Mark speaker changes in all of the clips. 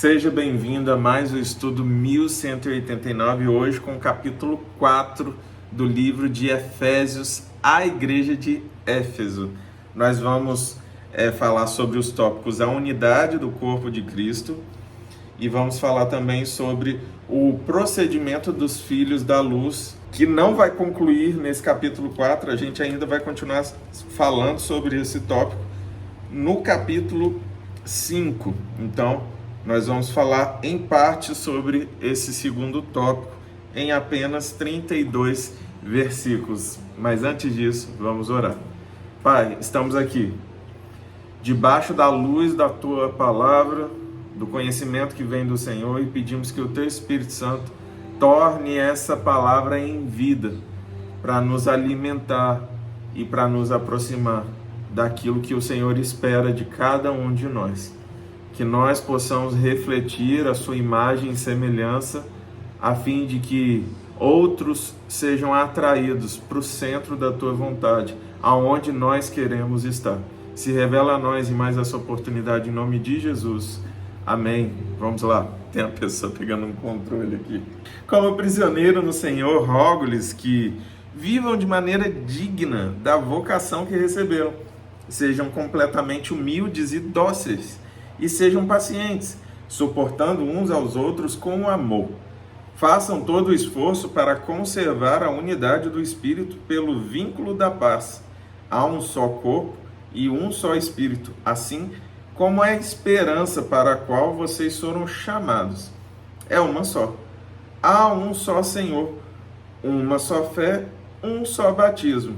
Speaker 1: Seja bem-vindo a mais o estudo 1189, hoje com o capítulo 4 do livro de Efésios, à igreja de Éfeso. Nós vamos falar sobre os tópicos a unidade do corpo de Cristo e vamos falar também sobre o procedimento dos filhos da luz, que não vai concluir nesse capítulo 4, a gente ainda vai continuar falando sobre esse tópico no capítulo 5. Então, nós vamos falar em parte sobre esse segundo tópico em apenas 32 versículos. Mas antes disso, vamos orar. Pai, estamos aqui, debaixo da luz da Tua palavra, do conhecimento que vem do Senhor, e pedimos que o Teu Espírito Santo torne essa palavra em vida, para nos alimentar e para nos aproximar daquilo que o Senhor espera de cada um de nós. Que nós possamos refletir a sua imagem e semelhança, a fim de que outros sejam atraídos para o centro da Tua vontade, aonde nós queremos estar. Se revela a nós em mais essa oportunidade, em nome de Jesus. Amém. Vamos lá. Tem a pessoa pegando um controle aqui. Como prisioneiro no Senhor, rogo-lhes que vivam de maneira digna da vocação que receberam. Sejam completamente humildes e dóceis, e sejam pacientes, suportando uns aos outros com amor. Façam todo o esforço para conservar a unidade do Espírito pelo vínculo da paz. Há um só corpo e um só Espírito, assim como é a esperança para a qual vocês foram chamados. É uma só. Há um só Senhor, uma só fé, um só batismo,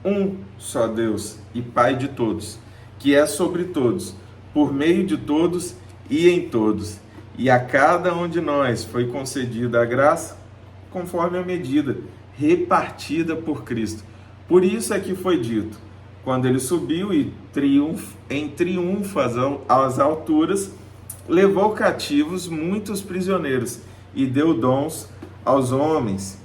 Speaker 1: um só Deus e Pai de todos, que é sobre todos, por meio de todos e em todos. E a cada um de nós foi concedida a graça conforme a medida repartida por Cristo. Por isso é que foi dito, quando ele subiu e em triunfo às alturas, levou cativos muitos prisioneiros e deu dons aos homens.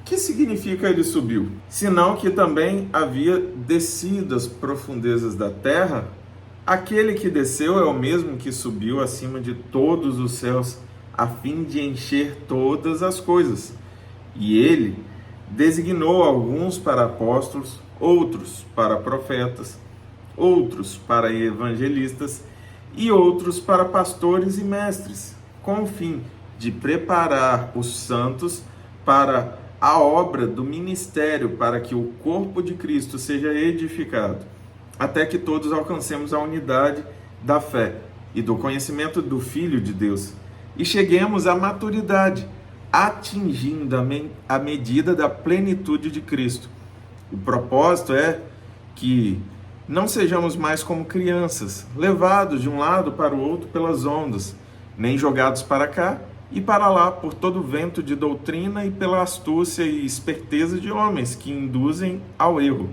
Speaker 1: O que significa ele subiu? Senão que também havia descido às profundezas da terra. Aquele que desceu é o mesmo que subiu acima de todos os céus, a fim de encher todas as coisas. E ele designou alguns para apóstolos, outros para profetas, outros para evangelistas e outros para pastores e mestres, com o fim de preparar os santos para a obra do ministério, para que o corpo de Cristo seja edificado, até que todos alcancemos a unidade da fé e do conhecimento do Filho de Deus e cheguemos à maturidade, atingindo a medida da plenitude de Cristo. O propósito é que não sejamos mais como crianças, levados de um lado para o outro pelas ondas, nem jogados para cá e para lá por todo o vento de doutrina e pela astúcia e esperteza de homens que induzem ao erro.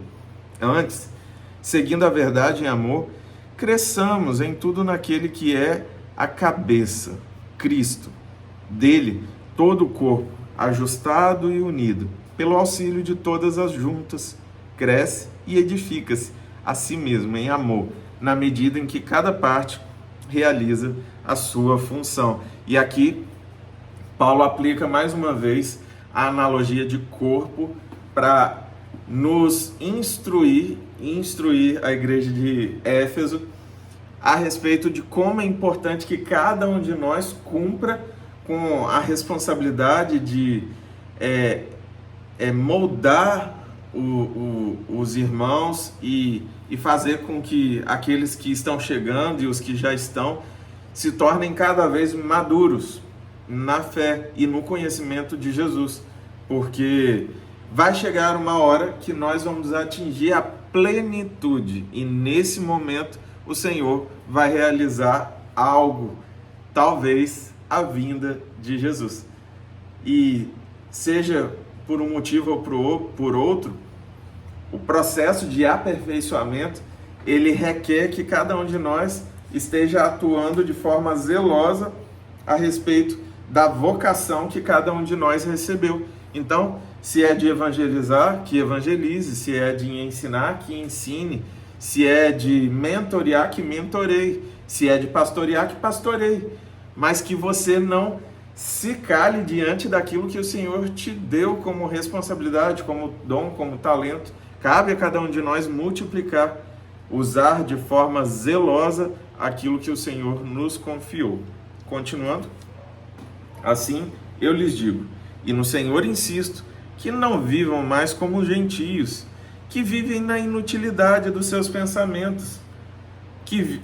Speaker 1: Antes, seguindo a verdade em amor, cresçamos em tudo naquele que é a cabeça, Cristo. Dele, todo o corpo, ajustado e unido, pelo auxílio de todas as juntas, cresce e edifica-se a si mesmo em amor, na medida em que cada parte realiza a sua função. E aqui, Paulo aplica mais uma vez a analogia de corpo para nos instruir a igreja de Éfeso a respeito de como é importante que cada um de nós cumpra com a responsabilidade de moldar os irmãos e fazer com que aqueles que estão chegando e os que já estão se tornem cada vez maduros na fé e no conhecimento de Jesus, porque vai chegar uma hora que nós vamos atingir a plenitude e nesse momento o Senhor vai realizar algo, talvez a vinda de Jesus. E seja por um motivo ou por outro, o processo de aperfeiçoamento, ele requer que cada um de nós esteja atuando de forma zelosa a respeito da vocação que cada um de nós recebeu. Então, se é de evangelizar, que evangelize, se é de ensinar, que ensine, se é de mentorear, que mentoreie, se é de pastorear, que pastoreie. mas que você não se cale diante daquilo que o Senhor te deu como responsabilidade, como dom, como talento. Cabe a cada um de nós multiplicar, usar de forma zelosa aquilo que o Senhor nos confiou. Continuando, assim eu lhes digo, e no Senhor insisto, que não vivam mais como os gentios, que vivem na inutilidade dos seus pensamentos, que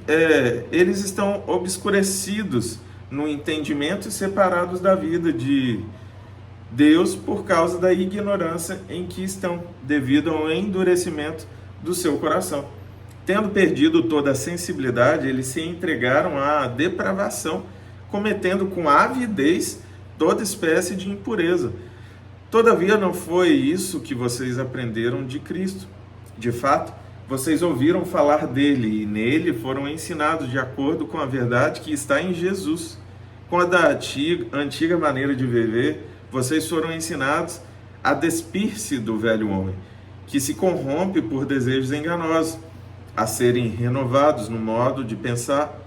Speaker 1: eles estão obscurecidos no entendimento e separados da vida de Deus por causa da ignorância em que estão, devido ao endurecimento do seu coração. Tendo perdido toda a sensibilidade, eles se entregaram à depravação, cometendo com avidez toda espécie de impureza. Todavia não foi isso que vocês aprenderam de Cristo. De fato, vocês ouviram falar dele e nele foram ensinados de acordo com a verdade que está em Jesus. Com a da antiga maneira de viver, vocês foram ensinados a despir-se do velho homem, que se corrompe por desejos enganosos, a serem renovados no modo de pensar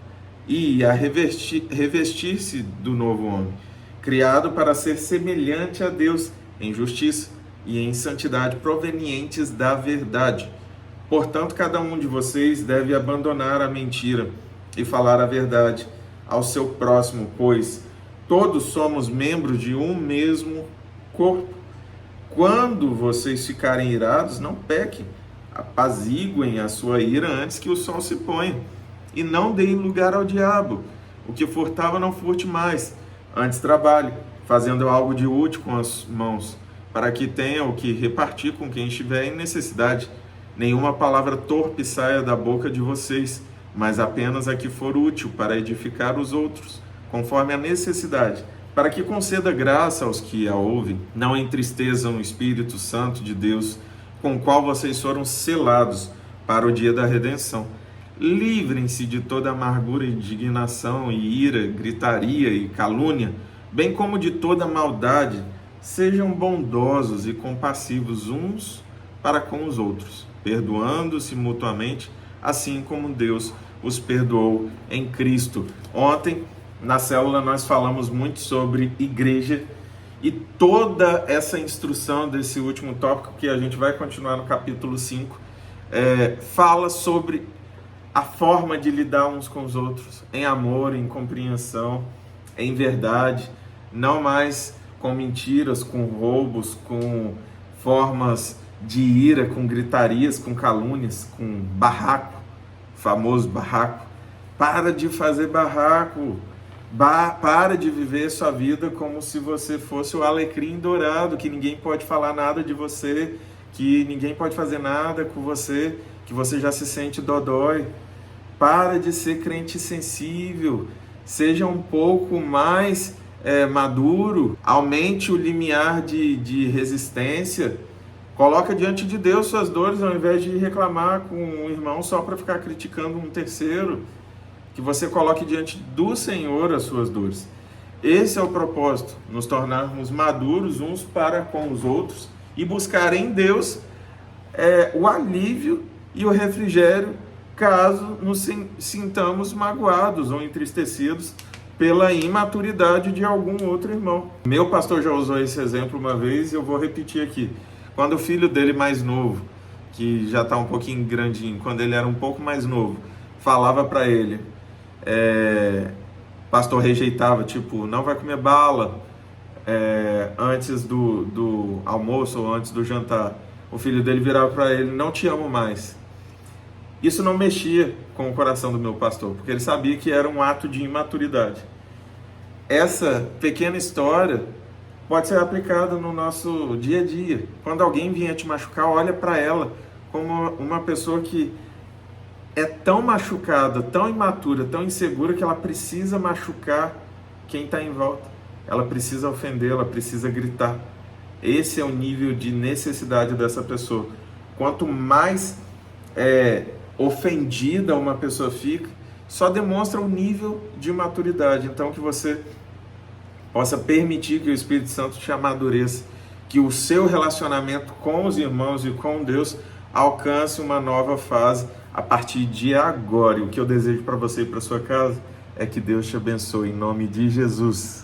Speaker 1: e a revestir-se do novo homem, criado para ser semelhante a Deus em justiça e em santidade provenientes da verdade. Portanto, cada um de vocês deve abandonar a mentira e falar a verdade ao seu próximo, pois todos somos membros de um mesmo corpo. Quando vocês ficarem irados, não pequem, apaziguem a sua ira antes que o sol se ponha, e não deem lugar ao diabo. O que furtava, não furte mais, antes trabalhe, fazendo algo de útil com as mãos, para que tenha o que repartir com quem estiver em necessidade. Nenhuma palavra torpe saia da boca de vocês, mas apenas a que for útil para edificar os outros, conforme a necessidade, para que conceda graça aos que a ouvem. Não entristeçam o Espírito Santo de Deus, com o qual vocês foram selados para o dia da redenção. Livrem-se de toda amargura, indignação e ira, gritaria e calúnia, bem como de toda maldade. Sejam bondosos e compassivos uns para com os outros, perdoando-se mutuamente, assim como Deus os perdoou em Cristo. Ontem, na célula, nós falamos muito sobre igreja e toda essa instrução desse último tópico, que a gente vai continuar no capítulo 5, fala sobre a forma de lidar uns com os outros, em amor, em compreensão, em verdade, não mais com mentiras, com roubos, com formas de ira, com gritarias, com calúnias, com barraco, famoso barraco. Para de fazer barraco, para de viver sua vida como se você fosse o alecrim dourado, que ninguém pode falar nada de você, que ninguém pode fazer nada com você, que você já se sente dodói. Para de ser crente sensível, seja um pouco mais maduro, aumente o limiar de resistência, coloca diante de Deus suas dores, ao invés de reclamar com um irmão só para ficar criticando um terceiro, que você coloque diante do Senhor as suas dores. Esse é o propósito, nos tornarmos maduros uns para com os outros e buscar em Deus o alívio e o refrigério, caso nos sintamos magoados ou entristecidos pela imaturidade de algum outro irmão. Meu pastor já usou esse exemplo uma vez e eu vou repetir aqui. Quando o filho dele mais novo, que já está um pouquinho grandinho, quando ele era um pouco mais novo, falava para ele, pastor rejeitava, tipo, não vai comer bala antes do almoço ou antes do jantar. O filho dele virava para ele, não te amo mais. Isso não mexia com o coração do meu pastor, porque ele sabia que era um ato de imaturidade. Essa pequena história pode ser aplicada no nosso dia a dia. Quando alguém vier te machucar, olha para ela como uma pessoa que é tão machucada, tão imatura, tão insegura, que ela precisa machucar quem está em volta. Ela precisa ofender, ela precisa gritar. Esse é o nível de necessidade dessa pessoa. Quanto mais ofendida uma pessoa fica, só demonstra um nível de maturidade. Então, que você possa permitir que o Espírito Santo te amadureça, que o seu relacionamento com os irmãos e com Deus alcance uma nova fase a partir de agora. E o que eu desejo para você e para sua casa é que Deus te abençoe em nome de Jesus.